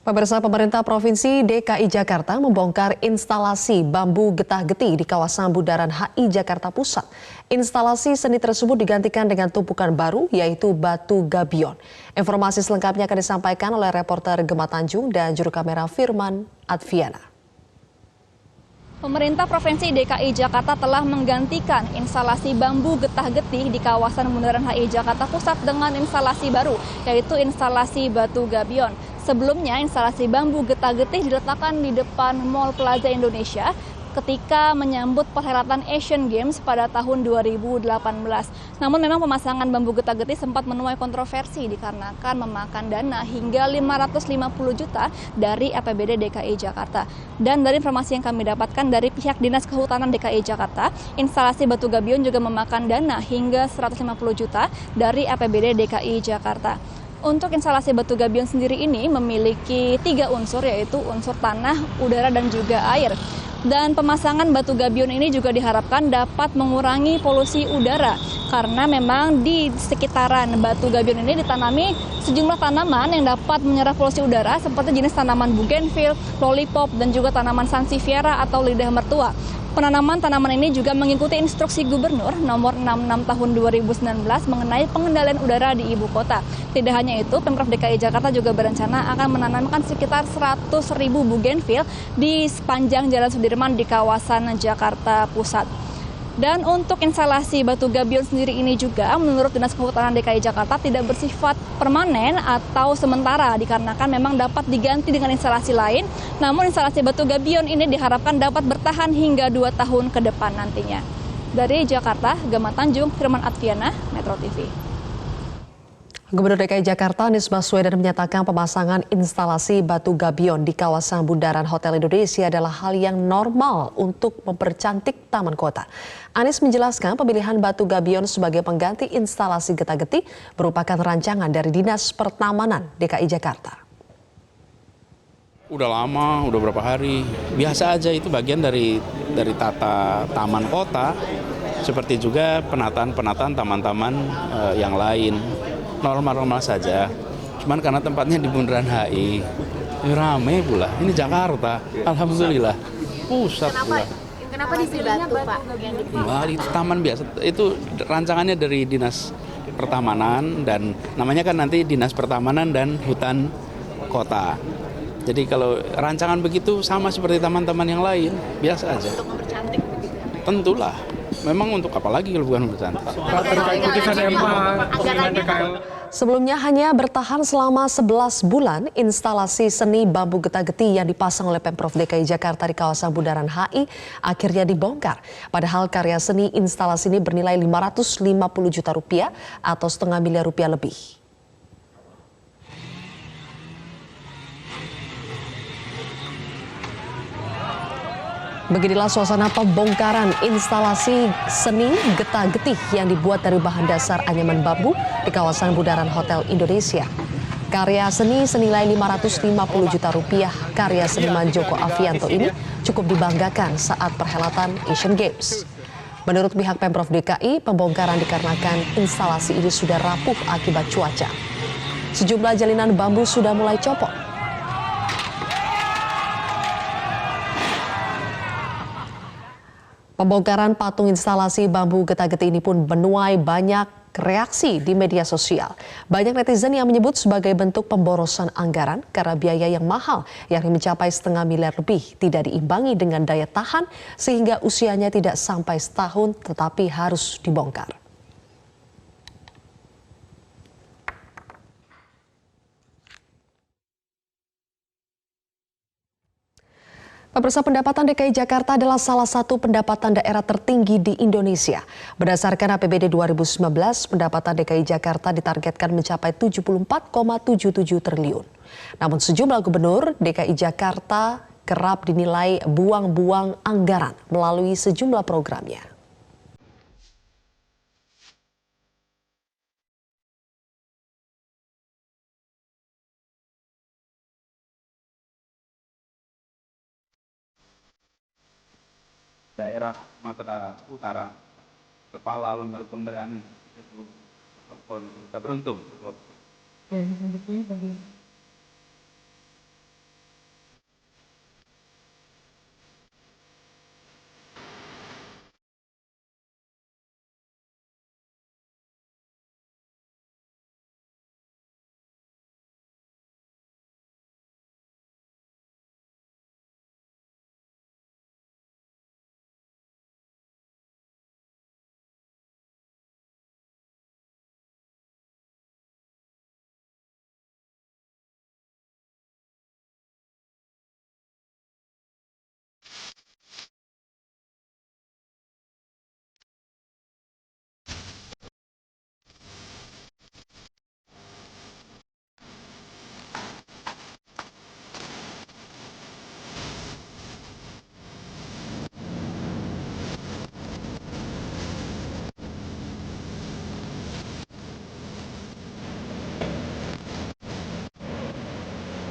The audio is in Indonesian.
Pemirsa, pemerintah Provinsi DKI Jakarta membongkar instalasi bambu getah-getih di kawasan Bundaran HI Jakarta Pusat. Instalasi seni tersebut digantikan dengan tumpukan baru yaitu batu gabion. Informasi selengkapnya akan disampaikan oleh reporter Gemma Tanjung dan juru kamera Firman Adviana. Pemerintah Provinsi DKI Jakarta telah menggantikan instalasi bambu getah-getih di kawasan Bundaran HI Jakarta Pusat dengan instalasi baru, yaitu instalasi batu gabion. Sebelumnya, instalasi bambu getah-getih diletakkan di depan Mall Plaza Indonesia ketika menyambut perhelatan Asian Games pada tahun 2018. Namun memang pemasangan bambu getah-getih sempat menuai kontroversi dikarenakan memakan dana hingga 550 juta dari APBD DKI Jakarta. Dan dari informasi yang kami dapatkan dari pihak Dinas Kehutanan DKI Jakarta, instalasi batu gabion juga memakan dana hingga 150 juta dari APBD DKI Jakarta. Untuk instalasi batu gabion sendiri ini memiliki 3 unsur, yaitu unsur tanah, udara, dan juga air. Dan pemasangan batu gabion ini juga diharapkan dapat mengurangi polusi udara karena memang di sekitaran batu gabion ini ditanami sejumlah tanaman yang dapat menyerap polusi udara seperti jenis tanaman bougainville, lollipop, dan juga tanaman sansevieria atau lidah mertua. Penanaman tanaman ini juga mengikuti instruksi Gubernur nomor 66 tahun 2019 mengenai pengendalian udara di ibu kota. Tidak hanya itu, Pemprov DKI Jakarta juga berencana akan menanamkan sekitar 100.000 bougainville di sepanjang Jalan Sudirman di kawasan Jakarta Pusat. Dan untuk instalasi batu gabion sendiri ini juga menurut Dinas Kehutanan DKI Jakarta tidak bersifat permanen atau sementara dikarenakan memang dapat diganti dengan instalasi lain. Namun instalasi batu gabion ini diharapkan dapat bertahan hingga 2 tahun ke depan nantinya. Dari Jakarta, Gemma Tanjung, Firman Adviana, Metro TV. Gubernur DKI Jakarta Anies Baswedan menyatakan pemasangan instalasi batu gabion di kawasan Bundaran Hotel Indonesia adalah hal yang normal untuk mempercantik taman kota. Anies menjelaskan pemilihan batu gabion sebagai pengganti instalasi getah-getih merupakan rancangan dari Dinas Pertamanan DKI Jakarta. Udah lama, udah berapa hari, biasa aja, itu bagian dari tata taman kota, seperti juga penataan taman-taman yang lain. Normal-normal saja, cuman karena tempatnya di Bundaran HI, rame pula. Ini Jakarta, alhamdulillah, pusat pula. Kenapa disebut batu, Pak? Wah, itu taman biasa, itu rancangannya dari Dinas Pertamanan dan namanya kan nanti Dinas Pertamanan dan Hutan Kota. Jadi kalau rancangan begitu sama seperti taman-taman yang lain, biasa aja. Untuk mempercantik begitu. Tentulah. Memang untuk apa lagi kalau bukan bercantik? Sebelumnya hanya bertahan selama 11 bulan, instalasi seni bambu getah-getih yang dipasang oleh Pemprov DKI Jakarta di kawasan Bundaran HI akhirnya dibongkar. Padahal karya seni instalasi ini bernilai 550 juta rupiah atau setengah miliar rupiah lebih. Beginilah suasana pembongkaran instalasi seni getah-getih yang dibuat dari bahan dasar anyaman bambu di kawasan Bundaran Hotel Indonesia. Karya seni senilai 550 juta rupiah karya seniman Joko Avianto ini cukup dibanggakan saat perhelatan Asian Games. Menurut pihak Pemprov DKI, pembongkaran dikarenakan instalasi ini sudah rapuh akibat cuaca. Sejumlah jalinan bambu sudah mulai copot. Pembongkaran patung instalasi bambu getah-getih ini pun menuai banyak reaksi di media sosial. Banyak netizen yang menyebut sebagai bentuk pemborosan anggaran karena biaya yang mahal, yakni mencapai setengah miliar lebih, tidak diimbangi dengan daya tahan sehingga usianya tidak sampai setahun tetapi harus dibongkar. Pemirsa, pendapatan DKI Jakarta adalah salah satu pendapatan daerah tertinggi di Indonesia. Berdasarkan APBD 2019, pendapatan DKI Jakarta ditargetkan mencapai 74,77 triliun. Namun sejumlah gubernur DKI Jakarta kerap dinilai buang-buang anggaran melalui sejumlah programnya. Daerah Sumatera Utara, kepala lembaga pemberdayaan itu kita beruntung.